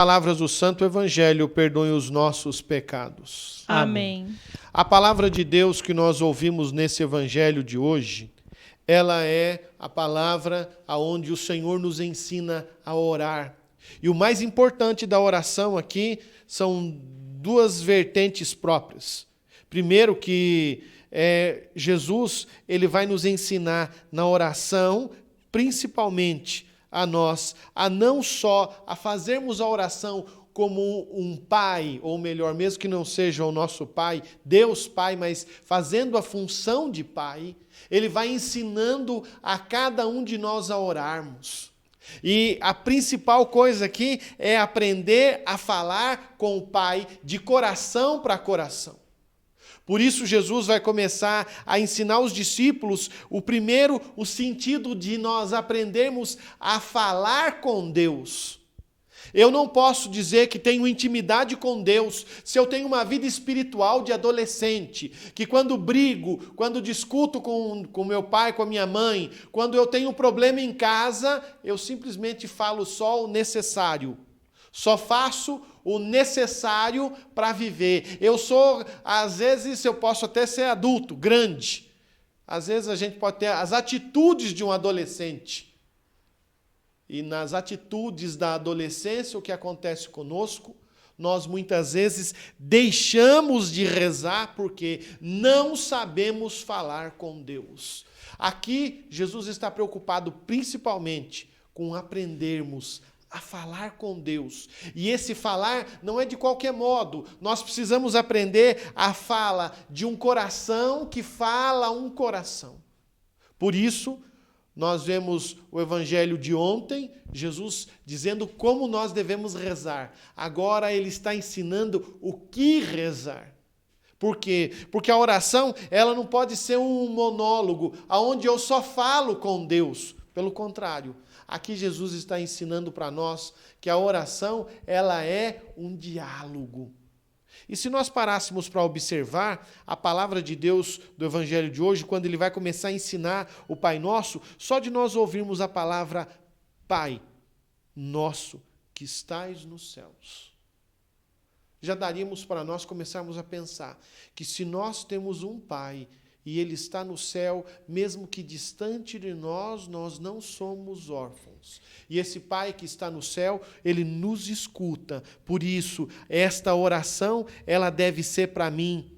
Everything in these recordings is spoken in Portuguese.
Palavras do Santo Evangelho, perdoem os nossos pecados. Amém. A palavra de Deus que nós ouvimos nesse Evangelho de hoje, ela é a palavra aonde o Senhor nos ensina a orar. E o mais importante da oração aqui são duas vertentes próprias. Primeiro que Jesus ele vai nos ensinar na oração, principalmente, a nós, a não só a fazermos a oração como um pai, ou melhor, mesmo que não seja o nosso pai, Deus Pai, mas fazendo a função de pai, ele vai ensinando a cada um de nós a orarmos. E a principal coisa aqui é aprender a falar com o Pai de coração para coração. Por isso, Jesus vai começar a ensinar os discípulos, o sentido de nós aprendermos a falar com Deus. Eu não posso dizer que tenho intimidade com Deus se eu tenho uma vida espiritual de adolescente, que quando brigo, quando discuto com meu pai, com a minha mãe, quando eu tenho um problema em casa, eu simplesmente falo só o necessário. Só faço o necessário para viver. Às vezes eu posso até ser adulto, grande. Às vezes a gente pode ter as atitudes de um adolescente. E nas atitudes da adolescência, o que acontece conosco? Nós muitas vezes deixamos de rezar porque não sabemos falar com Deus. Aqui, Jesus está preocupado principalmente com aprendermos a falar com Deus. E esse falar não é de qualquer modo. Nós precisamos aprender a fala de um coração que fala um coração. Por isso, nós vemos o evangelho de ontem, Jesus dizendo como nós devemos rezar. Agora ele está ensinando o que rezar. Por quê? Porque a oração, ela não pode ser um monólogo, onde eu só falo com Deus. Pelo contrário, aqui Jesus está ensinando para nós que a oração, ela é um diálogo. E se nós parássemos para observar a palavra de Deus do Evangelho de hoje, quando ele vai começar a ensinar o Pai Nosso, só de nós ouvirmos a palavra Pai Nosso, que estais nos céus, já daríamos para nós começarmos a pensar que se nós temos um Pai e Ele está no céu, mesmo que distante de nós, nós não somos órfãos. E esse Pai que está no céu, Ele nos escuta. Por isso, esta oração, ela deve ser para mim,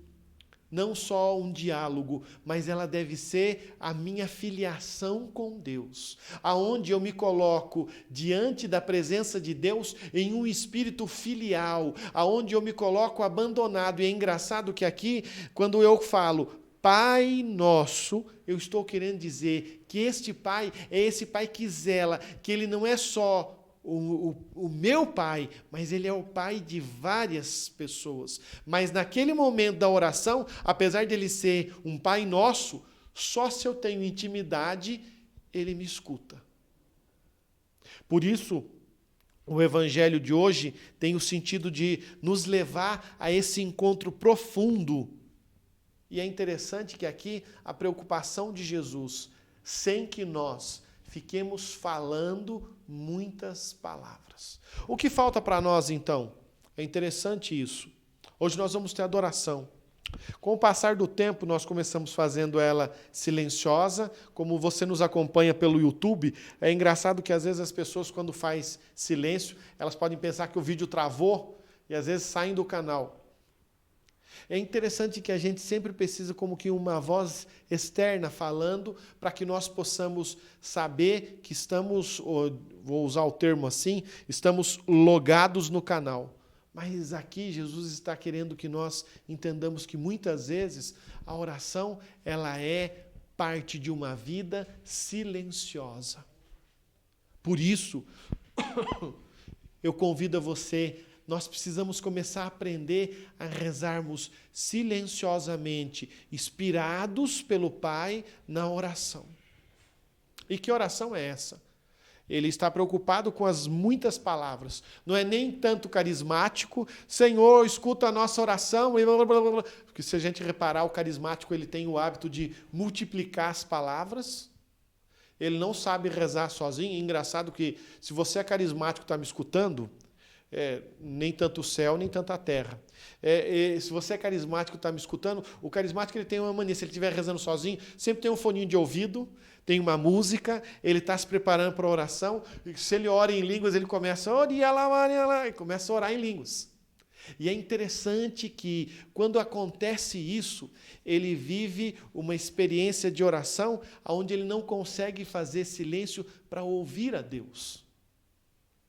não só um diálogo, mas ela deve ser a minha filiação com Deus. Aonde eu me coloco diante da presença de Deus em um espírito filial. Aonde eu me coloco abandonado. E é engraçado que aqui, quando eu falo Pai Nosso, eu estou querendo dizer que este Pai é esse Pai que zela, que Ele não é só o meu Pai, mas Ele é o Pai de várias pessoas. Mas naquele momento da oração, apesar de Ele ser um Pai Nosso, só se eu tenho intimidade, Ele me escuta. Por isso, o Evangelho de hoje tem o sentido de nos levar a esse encontro profundo. E é interessante que aqui a preocupação de Jesus, sem que nós fiquemos falando muitas palavras. O que falta para nós, então? É interessante isso. Hoje nós vamos ter adoração. Com o passar do tempo, nós começamos fazendo ela silenciosa. Como você nos acompanha pelo YouTube, é engraçado que às vezes as pessoas, quando faz silêncio, elas podem pensar que o vídeo travou e às vezes saem do canal. É interessante que a gente sempre precisa como que uma voz externa falando para que nós possamos saber que estamos, vou usar o termo assim, estamos logados no canal. Mas aqui Jesus está querendo que nós entendamos que muitas vezes a oração ela é parte de uma vida silenciosa. Por isso, eu convido a você. Nós precisamos começar a aprender a rezarmos silenciosamente, inspirados pelo Pai na oração. E que oração é essa? Ele está preocupado com as muitas palavras. Não é nem tanto carismático, Senhor, escuta a nossa oração, e blá, blá, blá, blá. Porque se a gente reparar, o carismático ele tem o hábito de multiplicar as palavras. Ele não sabe rezar sozinho. É engraçado que, se você é carismático e está me escutando, nem tanto o céu, nem tanto a terra. Se você é carismático e está me escutando, o carismático ele tem uma mania, se ele estiver rezando sozinho, sempre tem um foninho de ouvido, tem uma música, ele está se preparando para a oração, se ele ora em línguas, ele começa e começa a orar em línguas. E é interessante que, quando acontece isso, ele vive uma experiência de oração onde ele não consegue fazer silêncio para ouvir a Deus.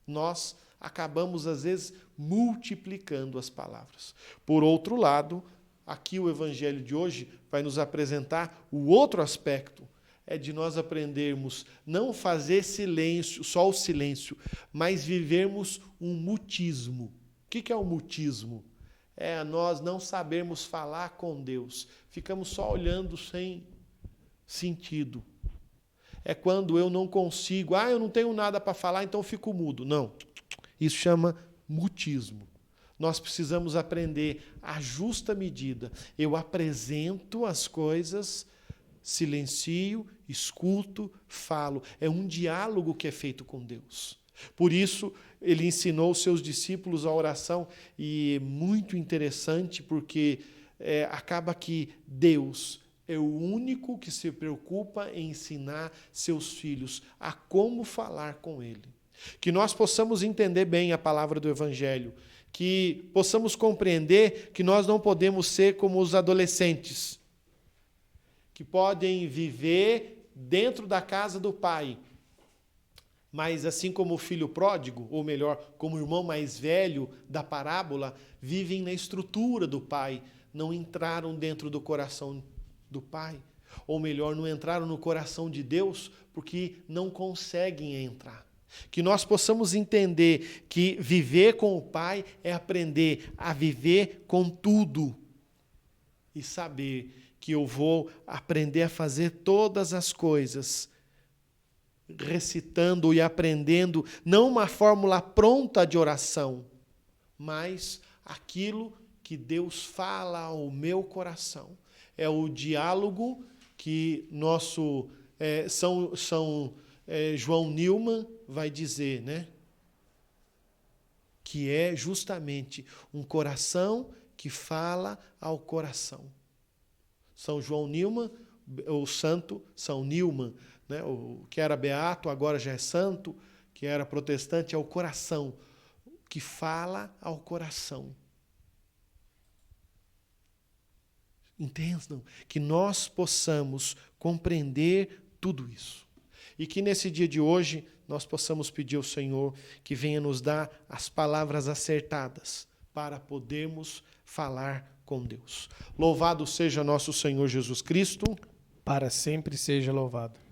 Nós acabamos, às vezes, multiplicando as palavras. Por outro lado, aqui o Evangelho de hoje vai nos apresentar o outro aspecto, é de nós aprendermos não fazer silêncio, só o silêncio, mas vivermos um mutismo. O que é o mutismo? É nós não sabermos falar com Deus. Ficamos só olhando sem sentido. É quando eu não consigo, eu não tenho nada para falar, então eu fico mudo. Não. Isso chama mutismo. Nós precisamos aprender a justa medida. Eu apresento as coisas, silencio, escuto, falo. É um diálogo que é feito com Deus. Por isso, ele ensinou os seus discípulos a oração, e é muito interessante, porque acaba que Deus é o único que se preocupa em ensinar seus filhos a como falar com Ele. Que nós possamos entender bem a palavra do Evangelho, que possamos compreender que nós não podemos ser como os adolescentes, que podem viver dentro da casa do pai, mas assim como o filho pródigo, ou melhor, como o irmão mais velho da parábola, vivem na estrutura do pai, não entraram dentro do coração do pai, ou melhor, não entraram no coração de Deus, porque não conseguem entrar. Que nós possamos entender que viver com o pai é aprender a viver com tudo, e saber que eu vou aprender a fazer todas as coisas recitando e aprendendo, não uma fórmula pronta de oração, mas aquilo que Deus fala ao meu coração. É o diálogo que nosso João Neumann vai dizer, né? Que é justamente um coração que fala ao coração. São João Neumann, o santo São Neumann, né? O que era beato, agora já é santo, que era protestante, é o coração, que fala ao coração. Entendam? Que nós possamos compreender tudo isso. E que nesse dia de hoje nós possamos pedir ao Senhor que venha nos dar as palavras acertadas para podermos falar com Deus. Louvado seja nosso Senhor Jesus Cristo. Para sempre seja louvado.